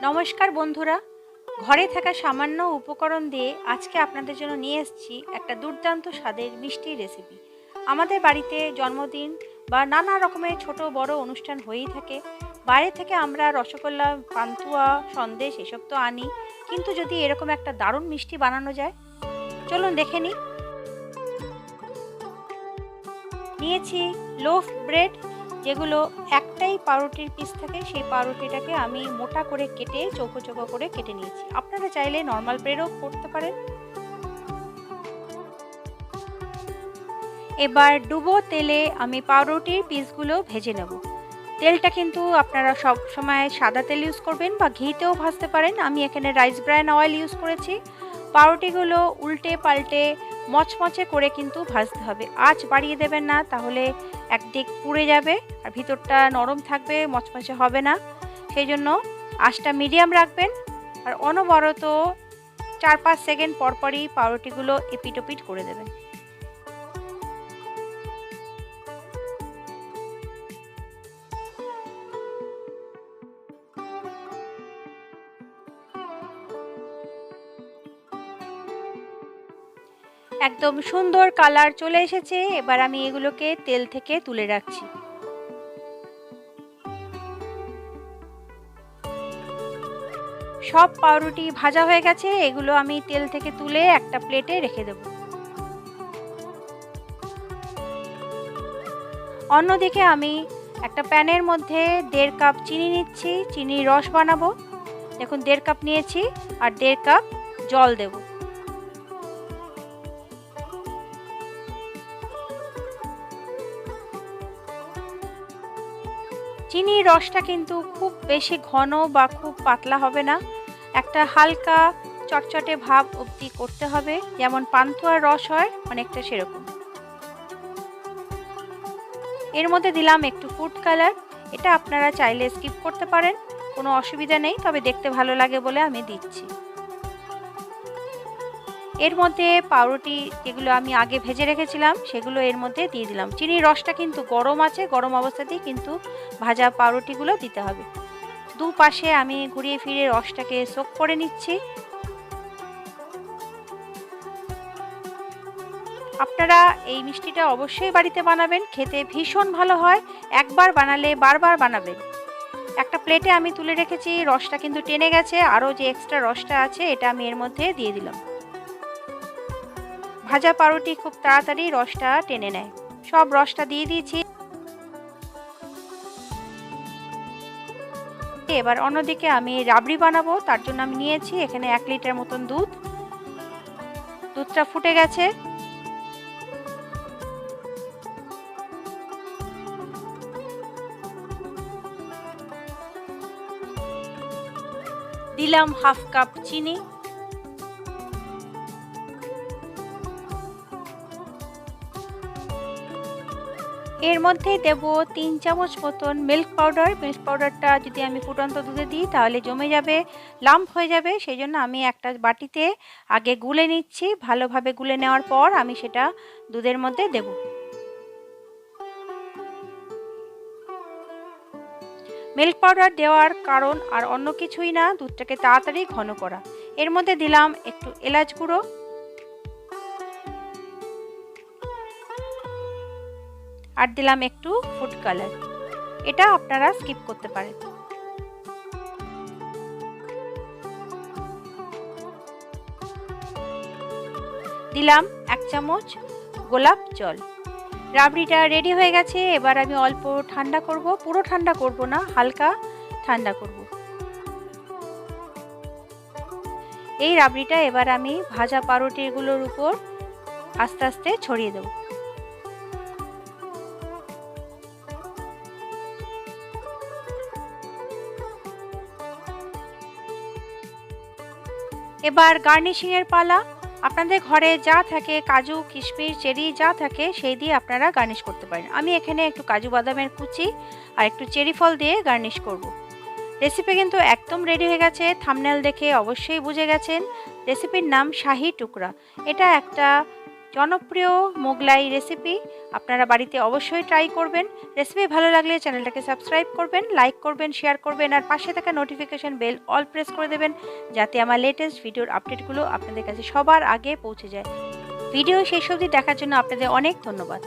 নমস্কার বন্ধুরা, ঘরে থাকা সামান্য উপকরণ দিয়ে আজকে আপনাদের জন্য নিয়ে এসেছি একটা দুর্দান্ত স্বাদের মিষ্টি রেসিপি। আমাদের বাড়িতে জন্মদিন বা নানা রকমের ছোট বড় অনুষ্ঠান হয়েই থাকে। বাইরে থেকে আমরা রসগোল্লা, পান্তুয়া, সন্দেশ এসব তো আনি, কিন্তু যদি এরকম একটা দারুণ মিষ্টি বানানো যায়, চলুন দেখে নিই। নিয়েছি লোফ ব্রেড, যেগুলো একটাই পাউরুটির পিস থাকে, সেই পাউরুটিটাকে আমি মোটা করে কেটে চৌকো চৌকো করে কেটে নিয়েছি। আপনারা চাইলে নর্মাল ব্রেডও করতে পারেন। এবার ডুবো তেলে আমি পাউরুটির পিসগুলো ভেজে নেব। তেলটা কিন্তু আপনারা সব সময় সাদা তেল ইউজ করবেন বা ঘিতেও ভাজতে পারেন। আমি এখানে রাইস ব্র্যান অয়েল ইউজ করেছি। পাউরুটিগুলো উল্টে পাল্টে মচমচে করে কিন্তু ভাজতে হবে। আঁচ বাড়িয়ে দেবেন না, তাহলে একদিক পুড়ে যাবে আর ভিতরটা নরম থাকবে, মচমচে হবে না। সেই জন্য আঁচটা মিডিয়াম রাখবেন আর অনবরত 4-5 সেকেন্ড পরপরই পাউরুটিগুলো এপিট ওপিট করে দেবেন। একদম সুন্দর কালার চলে এসেছে। এবার আমি এগুলোকে তেল থেকে তুলে রাখছি। সব পাউরুটি ভাজা হয়ে গেছে, এগুলো আমি তেল থেকে তুলে একটা প্লেটে রেখে দেব। অন্যদিকে আমি একটা প্যানের মধ্যে 1.5 কাপ চিনি নিচ্ছি। চিনির রস বানাবো। দেখুন 1.5 কাপ নিয়েছি আর 1.5 কাপ জল দেব। চিনির রসটা কিন্তু খুব বেশি ঘন বা খুব পাতলা হবে না, একটা হালকা চটচটে ভাব অবধি করতে হবে, যেমন পান্তুয়ার রস হয় অনেকটা সেরকম। এর মধ্যে দিলাম একটু ফুড কালার। এটা আপনারা চাইলে স্কিপ করতে পারেন, কোনো অসুবিধা নেই, তবে দেখতে ভালো লাগে বলে আমি দিচ্ছি। এর মধ্যে পাউরুটি যেগুলো আমি আগে ভেজে রেখেছিলাম সেগুলো এর মধ্যে দিয়ে দিলাম। চিনির রসটা কিন্তু গরম আছে, গরম অবস্থাতেই কিন্তু ভাজা পাউরুটিগুলো দিতে হবে। দুপাশে আমি ঘুরিয়ে ফিরে রসটাকে সোক করে নিচ্ছি। আপনারা এই মিষ্টিটা অবশ্যই বাড়িতে বানাবেন, খেতে ভীষণ ভালো হয়। একবার বানালে বারবার বানাবেন। একটা প্লেটে আমি তুলে রেখেছি, রসটা কিন্তু টেনে গেছে, আরও যে এক্সট্রা রসটা আছে এটা আমি এর মধ্যে দিয়ে দিলাম। ভাজা পাউরুটি খুব তাড়াতাড়ি রসটা টেনে নেয়। সব রসটা দিয়ে দিয়েছি। এবার অন্যদিকে আমি রাবড়ি বানাবো, তার জন্য আমি নিয়েছি এখানে 1 লিটার মতন দুধ। দুধটা ফুটে গেছে। দিলাম 1/2 কাপ চিনি। এর মধ্যে দেব 3 চামচ মতন মিল্ক পাউডার। মিল্ক পাউডারটা যদি আমি ফুটন্ত দুধে দিই তাহলে জমে যাবে, লাম্প হয়ে যাবে। সেই জন্য আমি একটা বাটিতে আগে গুলে নিচ্ছি। ভালোভাবে গুলে নেওয়ার পর আমি সেটা দুধের মধ্যে দেব। মিল্ক পাউডার দেওয়ার কারণ আর অন্য কিছুই না, দুধটাকে তাড়াতাড়ি ঘন করা। এর মধ্যে দিলাম একটু এলাচ গুঁড়ো আর দিলাম একটু ফুড কালার। এটা আপনারা স্কিপ করতে পারেন। দিলাম 1 চামচ গোলাপ জল। রাবড়িটা রেডি হয়ে গেছে। এবার আমি অল্প ঠান্ডা করব, পুরো ঠান্ডা করব না, হালকা ঠান্ডা করব। এই রাবড়িটা এবার আমি ভাজা পাউরুটিগুলোর উপর আস্তে আস্তে ছড়িয়ে দেব। এবার গার্নিশিং এর পালা। আপনাদের ঘরে যা থাকে, কাজু, কিশমিশ, চেরি যা থাকে সেই দিয়ে আপনারা গার্নিশ করতে পারেন। আমি এখানে একটু কাজু বাদামের কুচি আর একটু চেরি ফল দিয়ে গার্নিশ করব। রেসিপি কিন্তু একদম রেডি হয়ে গেছে। থাম্বনেল দেখে অবশ্যই বুঝে গেছেন রেসিপির নাম শাহি টুকরা। এটা একটা জনপ্রিয় মোগলাই রেসিপি আপনারা বাড়িতে অবশ্যই ট্রাই করবেন। রেসিপি ভালো লাগলে চ্যানেলটাকে সাবস্ক্রাইব করবেন, লাইক করবেন, শেয়ার করবেন আর পাশে থাকা নোটিফিকেশন বেল অল প্রেস করে দেবেন যাতে আমার লেটেস্ট ভিডিওর আপডেটগুলো আপনাদের কাছে সবার আগে পৌঁছে যায়। ভিডিও শেষ অবধি দেখার জন্য আপনাদের অনেক ধন্যবাদ।